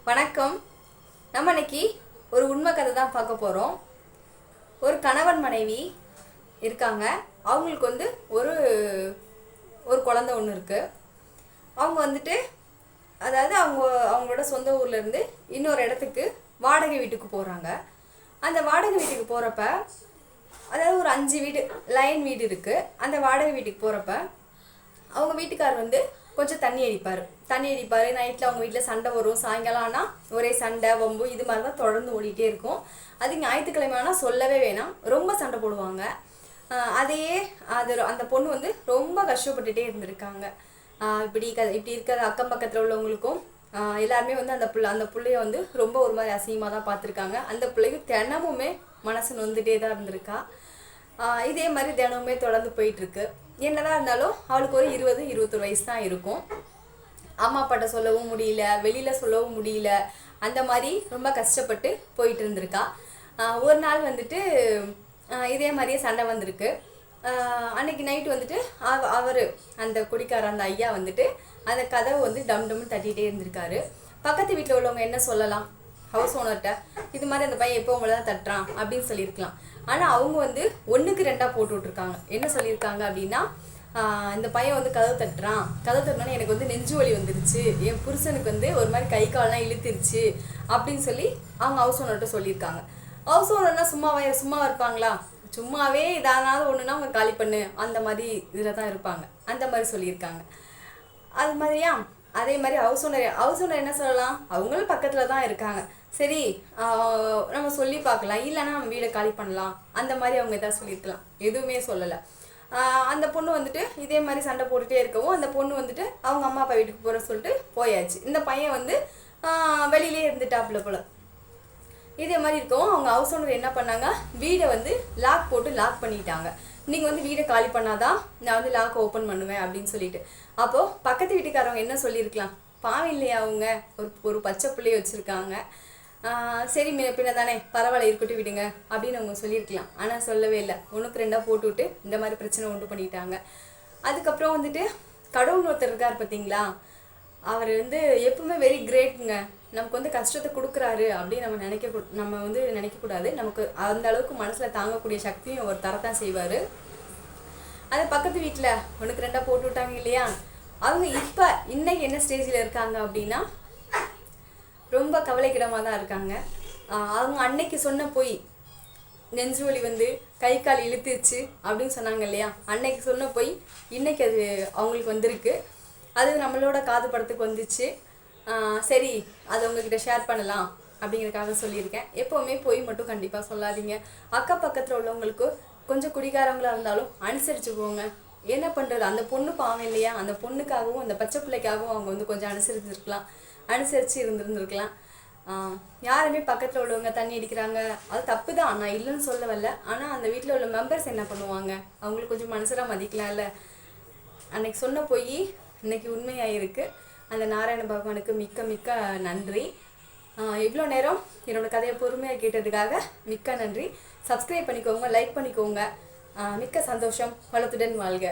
வணக்கம். நம்ம இன்னைக்கு ஒரு உண்மை கதை தான் பார்க்க போகிறோம். ஒரு கணவன் மனைவி இருக்காங்க. அவங்களுக்கு ஒரு ஒரு குழந்தை ஒன்று இருக்குது. அவங்க அதாவது அவங்களோட சொந்த ஊர்லேருந்து இன்னொரு இடத்துக்கு வாடகை வீட்டுக்கு போகிறாங்க. அந்த வாடகை வீட்டுக்கு போகிறப்ப அதாவது ஒரு 5 வீடு லைன் வீடு இருக்குது. அந்த வாடகை வீட்டுக்கு போகிறப்ப அவங்க வீட்டுக்கார் கொஞ்சம் தண்ணி அடிப்பார். நைட்டில் அவங்க வீட்டில் சண்டை வரும். சாயங்காலம் ஆனால் ஒரே சண்டை வம்பு இது மாதிரி தான் தொடர்ந்து ஓடிட்டே இருக்கும். அது ஞாயிற்றுக்கிழமை ஆனால் சொல்லவே வேணாம், ரொம்ப சண்டை போடுவாங்க. அதையே அந்த பொண்ணு ரொம்ப கஷ்டப்பட்டுட்டே இருந்திருக்காங்க. இப்படி இருக்கிற அக்கம் பக்கத்தில் உள்ளவங்களுக்கும் எல்லாருமே அந்த பிள்ளைய ரொம்ப ஒரு மாதிரி அசிங்கமாக தான் பார்த்துருக்காங்க. அந்த பிள்ளைக்கு தினமுமே மனசு நொந்துட்டே தான் இருந்திருக்கா. இதே மாதிரி தினமுமே தொடர்ந்து போயிட்டுருக்கு. என்னதான் இருந்தாலும் அவளுக்கு ஒரு 20-21 வயசு தான் இருக்கும். அம்மா அப்பாட்ட சொல்லவும் முடியல, வெளியில் சொல்லவும் முடியல. அந்த மாதிரி ரொம்ப கஷ்டப்பட்டு போயிட்டு இருந்திருக்கா. ஒரு நாள் இதே மாதிரியே சண்டை வந்திருக்கு. அன்னைக்கு நைட்டு அவர் அந்த குடிக்கார அந்த ஐயா அந்த கதவை டம் டம்னு தட்டிகிட்டே இருந்திருக்காரு. பக்கத்து வீட்டில் உள்ளவங்க என்ன சொல்லலாம், ஹவுஸ் ஓனர்கிட்ட இது மாதிரி அந்த பையன் எப்போ உங்களை தான் தட்டுறான் அப்படின்னு சொல்லியிருக்கலாம். ஆனால் அவங்க 1க்கு 2 போட்டு விட்ருக்காங்க. என்ன சொல்லியிருக்காங்க அப்படின்னா, இந்த பையன் கதவு தட்டுறோன்னே எனக்கு நெஞ்சு வலி வந்துருச்சு, என் புருஷனுக்கு ஒரு மாதிரி கை கால்லாம் இழுத்துருச்சு அப்படின்னு சொல்லி அவங்க ஹவுஸ் ஓனர்கிட்ட சொல்லியிருக்காங்க. ஹவுஸ் ஓனர்னா சும்மா இருப்பாங்களா? சும்மாவே ஏதாவது ஒன்றுனா அவங்க காலி பண்ணு அந்த மாதிரி இதில் தான் இருப்பாங்க. அந்த மாதிரி சொல்லியிருக்காங்க. அது மாதிரியா அதே மாதிரி ஹவுஸ் ஓனர் என்ன சொல்லலாம், அவங்களும் பக்கத்தில் தான் இருக்காங்க, சரி நம்ம சொல்லி பார்க்கலாம், இல்லைன்னா நம்ம வீடை காலி பண்ணலாம் அந்த மாதிரி அவங்க எதாவது சொல்லியிருக்கலாம். எதுவுமே சொல்லலை. அந்த பொண்ணு இதே மாதிரி சண்டை போட்டுகிட்டே இருக்கவும் அந்த பொண்ணு அவங்க அம்மா அப்பா வீட்டுக்கு போகிற சொல்லிட்டு போயாச்சு. இந்த பையன் வெளியிலே இருந்துட்டாப்புல போல. இதே மாதிரி இருக்கவும் அவங்க ஹவுஸ் ஓனர் என்ன பண்ணாங்க, வீடை லாக் பண்ணிட்டாங்க. நீங்கள் வீடை காலி பண்ணாதான் நான் லாக் ஓப்பன் பண்ணுவேன் அப்படின்னு சொல்லிட்டு. அப்போது பக்கத்து வீட்டுக்காரவங்க என்ன சொல்லியிருக்கலாம், பாவம் இல்லையா அவங்க ஒரு பச்சை பிள்ளைய வச்சுருக்காங்க, சரி பின்ன தானே பரவாயில்ல இருக்கட்டும் விடுங்க அப்படின்னு அவங்க சொல்லியிருக்கலாம். ஆனால் சொல்லவே இல்லை. 1க்கு 2 போட்டு விட்டு இந்த மாதிரி பிரச்சனை உண்டு பண்ணிட்டாங்க. அதுக்கப்புறம் கடவுள் ஒருத்தர் இருக்கார் பார்த்தீங்களா, அவர் எப்பவுமே வெரி கிரேட்டுங்க. நமக்கு கஷ்டத்தை கொடுக்குறாரு அப்படின்னு நம்ம நினைக்கக்கூடாது. நமக்கு அந்த அளவுக்கு மனசில் தாங்கக்கூடிய சக்தியும் அவர் தரத்தான் செய்வார். அது பக்கத்து வீட்டில் 1க்கு 2 போட்டு விட்டாங்க இல்லையா, அவங்க இன்னைக்கு என்ன ஸ்டேஜில் இருக்காங்க அப்படின்னா ரொம்ப கவலைக்கிடமாக தான் இருக்காங்க. அவங்க அன்னைக்கு சொன்ன போய் நெஞ்சு வலி கை கால் இழுத்துச்சு அப்படின்னு சொன்னாங்க இல்லையா, அன்னைக்கு சொன்ன போய் இன்னைக்கு அது அவங்களுக்கு வந்திருக்கு. அது நம்மளோட காது படத்துக்கு வந்துச்சு. சரி அது உங்ககிட்ட ஷேர் பண்ணலாம் அப்படிங்கிறதுக்காக சொல்லியிருக்கேன். எப்போவுமே போய் மட்டும் கண்டிப்பாக சொல்லாதீங்க. அக்கம் பக்கத்தில் உள்ளவங்களுக்கு கொஞ்சம் குடிகாரங்களாக இருந்தாலும் அனுசரித்து போங்க. என்ன பண்ணுறது, அந்த பொண்ணு பாவம் இல்லையா, அந்த பொண்ணுக்காகவும் அந்த பச்சை பிள்ளைக்காகவும் அவங்க கொஞ்சம் அனுசரித்து இருந்திருந்துருக்கலாம். யாருமே பக்கத்தில் உள்ளவங்க தண்ணி அடிக்கிறாங்க அது தப்பு தான், நான் இல்லைன்னு சொல்ல வரல. ஆனால் அந்த வீட்டில் உள்ள மெம்பர்ஸ் என்ன பண்ணுவாங்க, அவங்களுக்கு கொஞ்சம் மனசராக மதிக்கலாம்ல. அன்னைக்கு சொன்ன போய் இன்னைக்கு உண்மையாயிருக்கு. அந்த நாராயண பகவானுக்கு மிக்க மிக்க நன்றி. இவ்வளோ நேரம் என்னோடய கதையை பொறுமையாக கேட்டதுக்காக மிக்க நன்றி. சப்ஸ்கிரைப் பண்ணிக்கோங்க, லைக் பண்ணிக்கோங்க. மிக்க சந்தோஷம். வளத்துடன் வாழ்க.